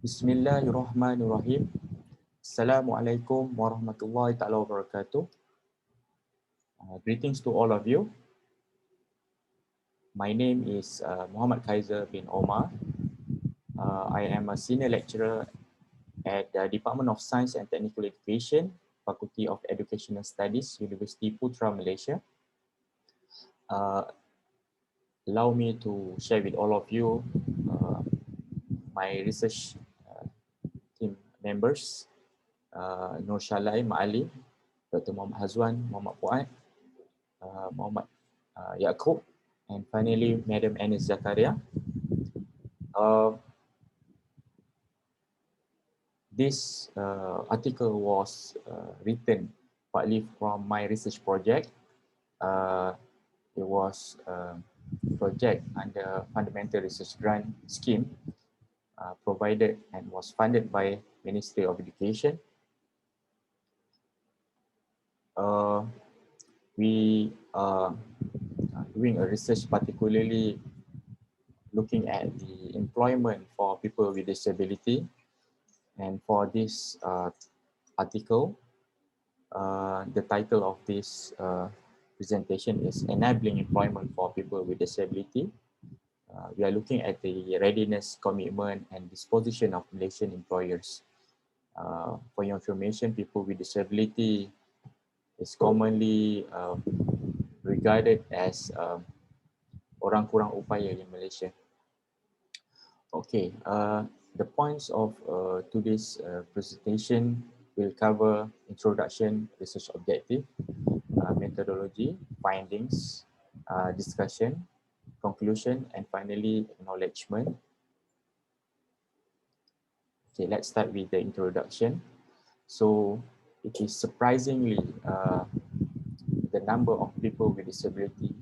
Bismillahirrahmanirrahim. Assalamualaikum warahmatullahi ta'ala wabarakatuh. Greetings to all of you. My name is Muhd Khaizer Omar. I am a senior lecturer at the Department of Science and Technical Education, Faculty of Educational Studies, Universiti Putra, Malaysia. Allow me to share with all of you my research team members, Nur Shalai Ma'ali, Dr. Muhammad Hazwan, Muhammad Puat, Muhammad Yaakob, and finally Madam Anis Zakaria. This article was written partly from my research project. It was a project under Fundamental Research Grant Scheme provided and was funded by Ministry of Education. We are doing a research particularly looking at the employment for people with disability. And for this article, the title of this presentation is Enabling Employment for People with Disability. We are looking at the readiness, commitment, and disposition of Malaysian employers. For your information, people with disability is commonly regarded as orang kurang upaya in Malaysia. Okay, the points of today's presentation will cover introduction, research objective, methodology, findings, discussion, conclusion, and finally acknowledgement. Okay, let's start with the introduction. So it is surprisingly the number of people with disability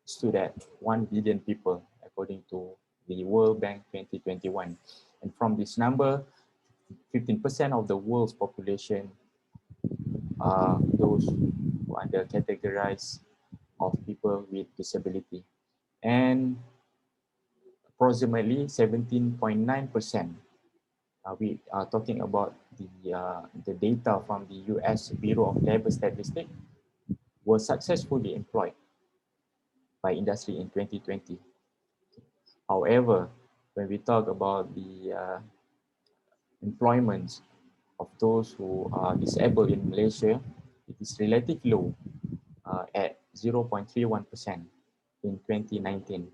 stood at 1 billion people according to the World Bank 2021. And from this number, 15% of the world's population are those who are under categorized of people with disability. And approximately 17.9%, we are talking about the data from the US Bureau of Labor Statistics, were successfully employed by industry in 2020. However, when we talk about the employment of those who are disabled in Malaysia, it is relatively low at 0.31% in 2019.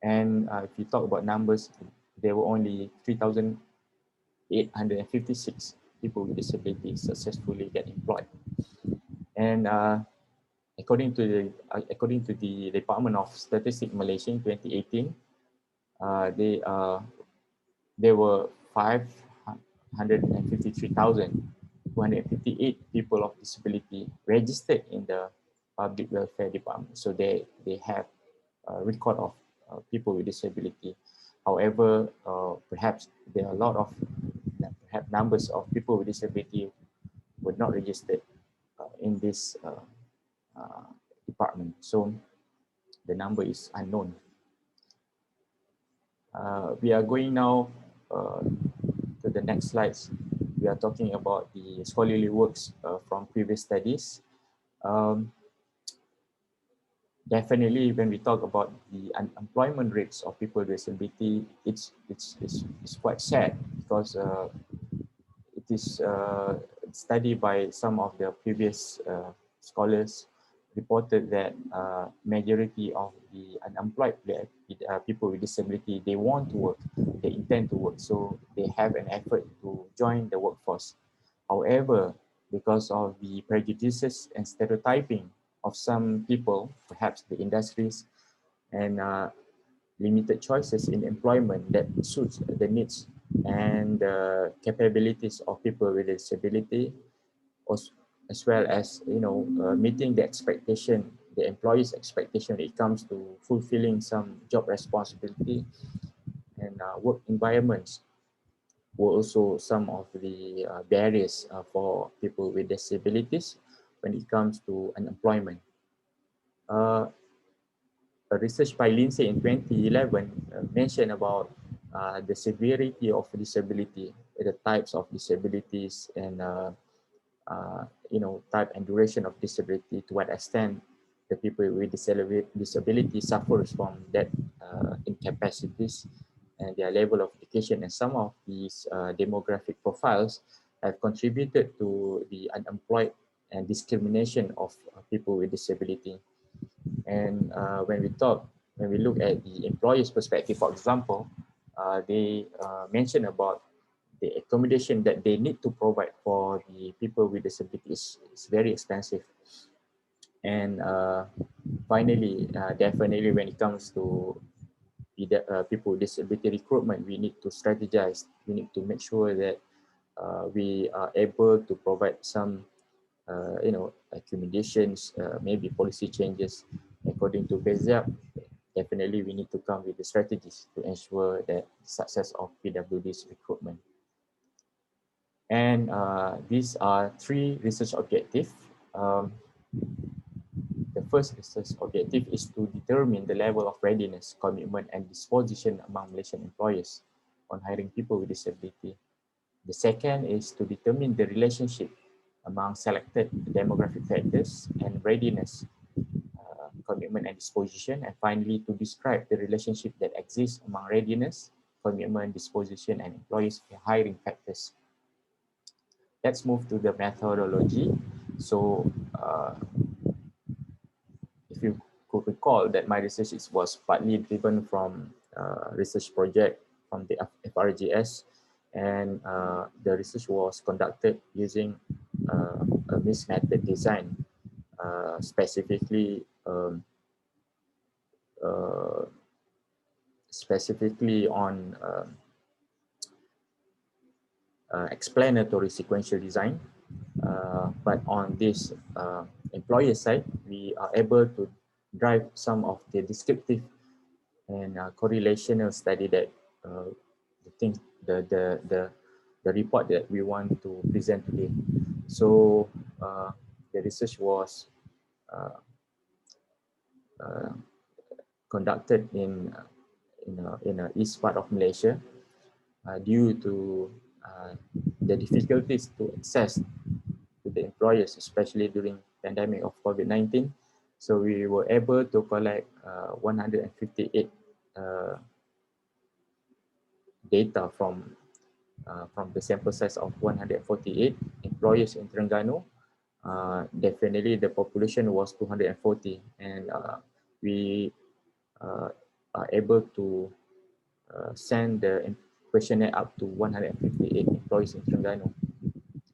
And if you talk about numbers, there were only 3,856 people with disabilities successfully get employed. And according to the Department of Statistics Malaysia in 2018, there were 553,258 people of disability registered in the Public Welfare Department. So they have a record of people with disability. However, perhaps there are a lot of numbers of people with disability were not registered in this department. So the number is unknown. We are going now to the next slides. We are talking about the scholarly works from previous studies. Definitely, when we talk about the unemployment rates of people with disability, it's quite sad because it is studied by some of the previous scholars reported that majority of the unemployed people with disability, they want to work, they intend to work, so they have an effort to join the workforce. However, because of the prejudices and stereotyping of some people, perhaps the industries, and limited choices in employment that suits the needs and capabilities of people with disability, as well as meeting the expectation, the employee's expectation when it comes to fulfilling some job responsibility and work environments, were also some of the barriers for people with disabilities when it comes to unemployment. A research by Lindsay in 2011 mentioned about the severity of disability, the types of disabilities, and type and duration of disability, to what extent the people with disability suffers from that incapacities, and their level of education. And some of these demographic profiles have contributed to the unemployed and discrimination of people with disability. And when we look at the employer's perspective, for example, they mention about the accommodation that they need to provide for the people with disabilities is very expensive. And finally, definitely when it comes to people with disability recruitment, we need to strategize. We need to make sure that we are able to provide some accommodations, maybe policy changes according to BESIAP. Definitely we need to come with the strategies to ensure that the success of PWD's recruitment. And these are three research objectives. The first research objective is to determine the level of readiness, commitment, and disposition among Malaysian employers on hiring people with disability. The second is to determine the relationship among selected demographic factors and readiness, commitment, and disposition. And finally, to describe the relationship that exists among readiness, commitment, disposition, and employees' hiring factors. Let's move to the methodology. So, if you could recall that my research was partly driven from research project from the FRGS, and the research was conducted using a mixed method design, specifically on explanatory sequential design. But on this employer side, we are able to drive some of the descriptive and correlational study that the report that we want to present today. So the research was conducted in the east part of Malaysia due to the difficulties to access to the employers, especially during pandemic of COVID-19. So we were able to collect 158 data from the sample size of 148 employers in Terengganu. Definitely the population was 240, and we are able to send the questionnaire up to 158 employees in Terengganu.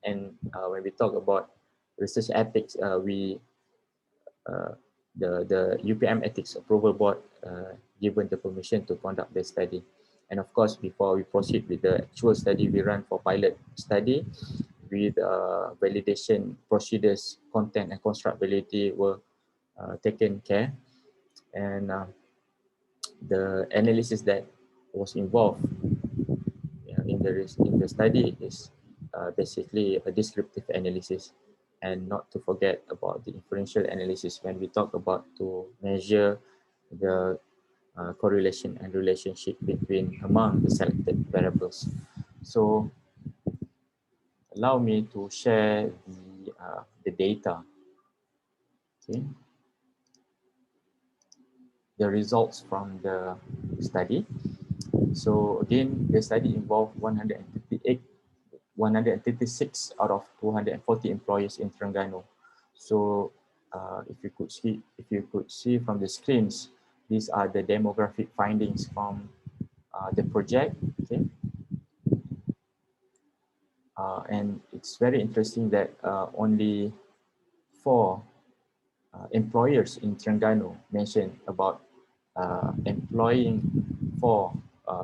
And when we talk about research ethics, the UPM Ethics Approval Board given the permission to conduct the study. And of course, before we proceed with the actual study, we run for pilot study with validation procedures, content and constructability were taken care. And the analysis that was involved in the study is basically a descriptive analysis, and not to forget about the inferential analysis when we talk about to measure the correlation and relationship among the selected variables. So allow me to share the data. Okay. The results from the study. So again, the study involved 136 out of 240 employees in Terengganu. So if you could see from the screens, these are the demographic findings from the project. Okay. And it's very interesting that only 4 employers in Terengganu mentioned about employing 4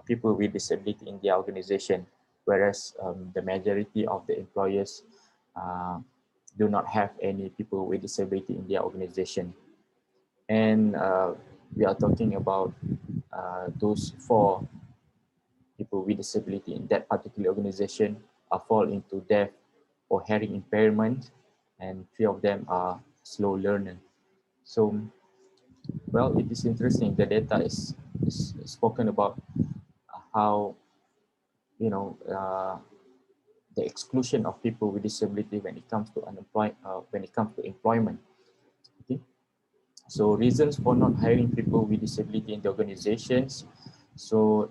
people with disability in their organization, whereas the majority of the employers do not have any people with disability in their organization. And we are talking about those 4 people with disability in that particular organization fall into deaf or hearing impairment, and 3 of them are slow learner. So, well, it is interesting. The data is spoken about how, you know, the exclusion of people with disability when it comes to employment. Okay, so reasons for not hiring people with disability in the organizations. So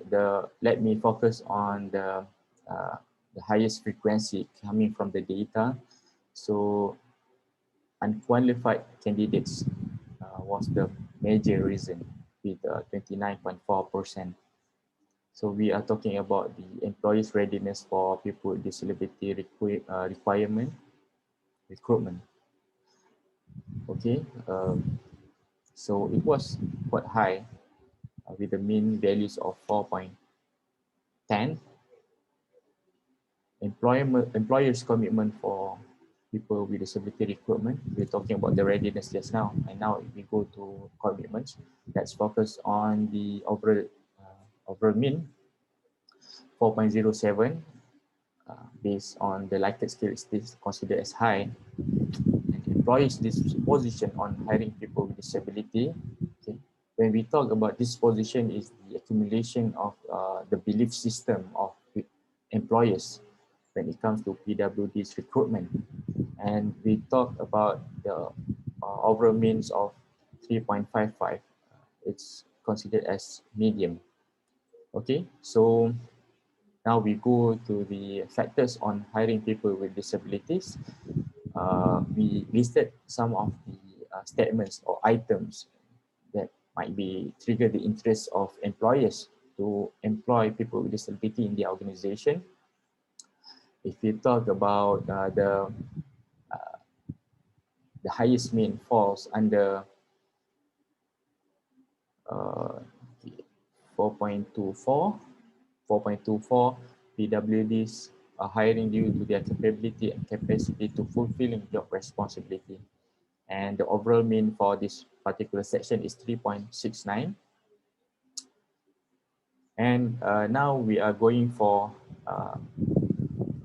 let me focus on the highest frequency coming from the data. So unqualified candidates was the major reason with 29.4%. So we are talking about the employees' readiness for people with disability recruitment. Okay, so it was quite high with the mean values of 4.10. Employers' commitment for people with disability recruitment. We're talking about the readiness just now, and now if we go to commitments, let's focus on the overall mean 4.07. Based on the likely skill is considered as high. And employers' disposition on hiring people with disability. Okay. When we talk about disposition, is the accumulation of the belief system of employers when it comes to PWD's recruitment. And we talk about the overall means of 3.55. It's considered as medium. Okay, so now we go to the factors on hiring people with disabilities. We listed some of the statements or items that might be trigger the interest of employers to employ people with disability in the organization. If you talk about the highest mean falls under 4.24. PWDs are hiring due to their capability and capacity to fulfilling job responsibility. And the overall mean for this particular section is 3.69. And now we are going for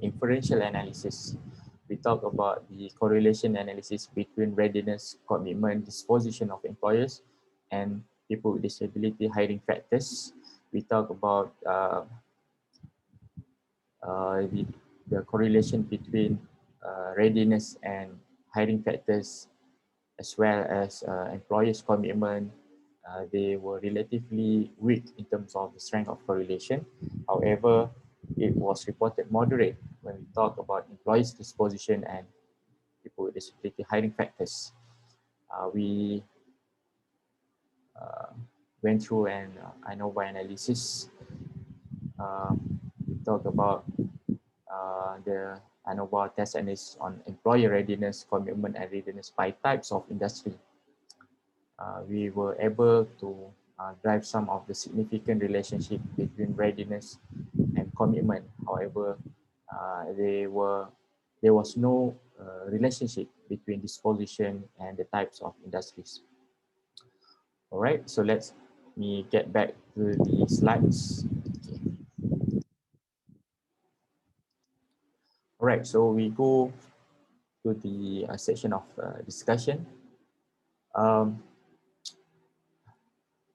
inferential analysis. We talk about the correlation analysis between readiness, commitment, disposition of employers, and people with disability hiring factors. We talk about the correlation between readiness and hiring factors, as well as employers' commitment. They were relatively weak in terms of the strength of correlation. However, it was reported moderate when we talk about employees' disposition and people with disability hiring factors. We went through an ANOVA analysis. We talked about the ANOVA test analysis on employer readiness, commitment, and readiness by types of industry. We were able to drive some of the significant relationship between readiness and commitment. However, there was no relationship between disposition and the types of industries. All right, so let me get back to the slides. Okay. All right, so we go to the section of discussion.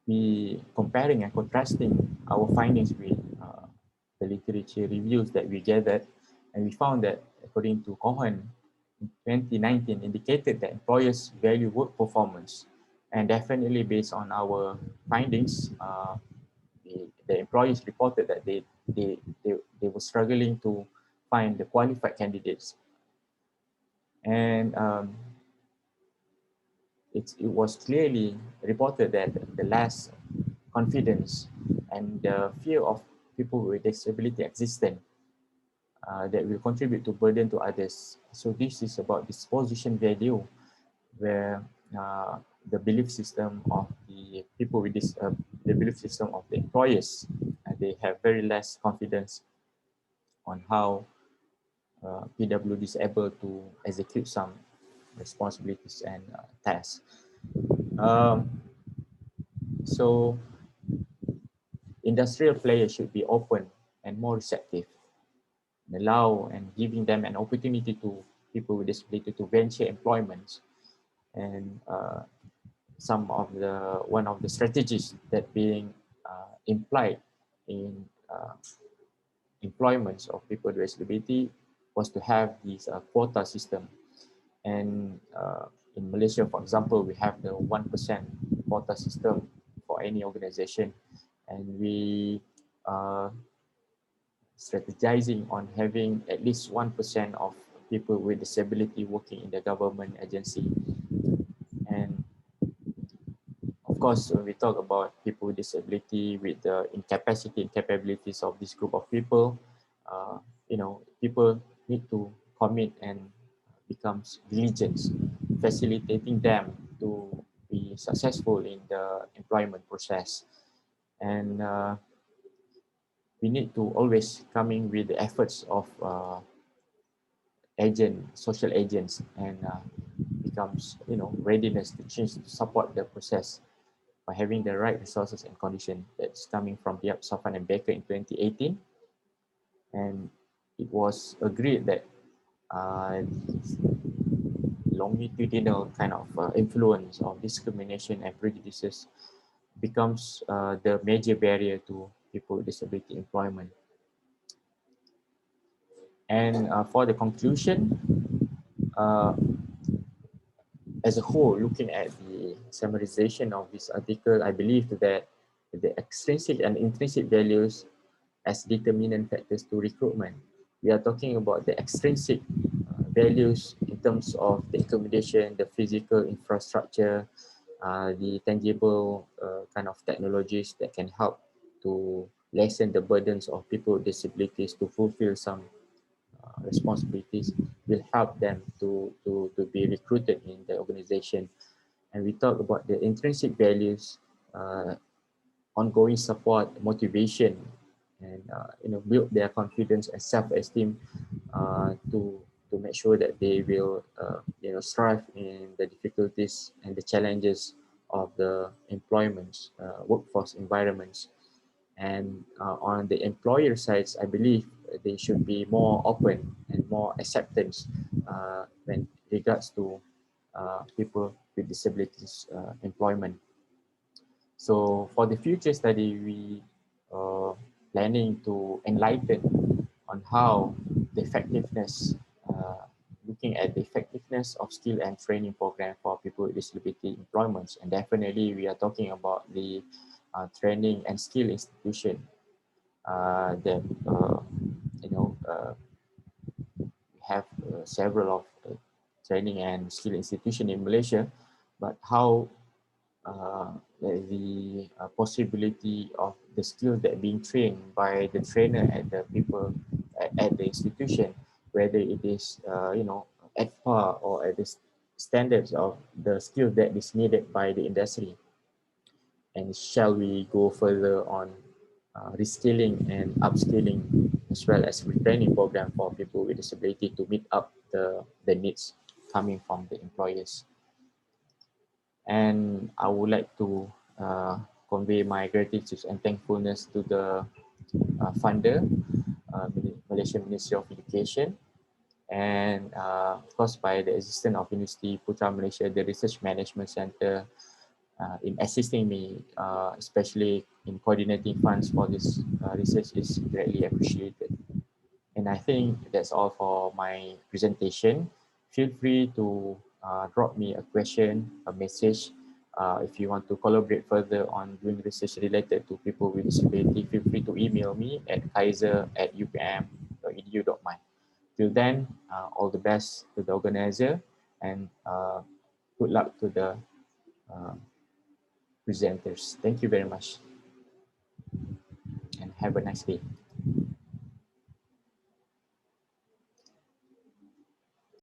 We comparing and contrasting our findings with the literature reviews that we gathered, and we found that according to Cohen in 2019 indicated that employers value work performance, and definitely based on our findings, the employees reported that they were struggling to find the qualified candidates, and it was clearly reported that the less confidence and the fear of people with disability existent that will contribute to burden to others. So this is about disposition value, where the belief system of the people with this, the belief system of the employers, they have very less confidence on how PWD is able to execute some responsibilities and tasks. So industrial players should be open and more receptive, and allow and giving them an opportunity to people with disability to venture employment. And one of the strategies that being implied in employments of people with disability was to have this quota system. And in Malaysia, for example, we have the 1% quota system for any organization, and we are strategizing on having at least 1% of people with disability working in the government agency. And of course, when we talk about people with disability, with the incapacity and capabilities of this group of people, people need to commit and becomes diligent, facilitating them to be successful in the employment process. And we need to always come in with the efforts of social agents, and becomes, readiness to change, to support the process by having the right resources and condition. That's coming from Diab, Safan and Baker in 2018. And it was agreed that longitudinal kind of influence of discrimination and prejudices becomes the major barrier to people with disability employment. And for the conclusion, as a whole, looking at the summarization of this article, I believe that the extrinsic and intrinsic values as determinant factors to recruitment. We are talking about the extrinsic values in terms of the accommodation, the physical infrastructure, the tangible kind of technologies that can help to lessen the burdens of people with disabilities to fulfill some responsibilities, will help them to be recruited in the organization. And we talk about the intrinsic values, ongoing support, motivation, and build their confidence and self-esteem to make sure that they will strive in the difficulties and the challenges of the employment workforce environments. And on the employer sides, I believe they should be more open and more acceptance when regards to people with disabilities employment. So for the future study, we are planning to enlighten on how the effectiveness, looking at the effectiveness of skill and training program for people with disability employments. And definitely we are talking about the training and skill institution that have several of training and skill institution in Malaysia, but how the possibility of the skills that being trained by the trainer and the people at the institution, whether it is at par or at the standards of the skill that is needed by the industry. And shall we go further on reskilling and upskilling, as well as retraining program for people with disability to meet up the needs coming from the employers. And I would like to convey my gratitude and thankfulness to the funder, Malaysian Ministry of Education, and of course by the assistance of Universiti Putra Malaysia, the Research Management Center, in assisting me, especially in coordinating funds for this research, is greatly appreciated. And I think that's all for my presentation. Feel free to drop me a question, a message. If you want to collaborate further on doing research related to people with disability, feel free to email me at khaizer@upm.edu.my. Till then, all the best to the organizer, and good luck to the presenters. Thank you very much, and have a nice day.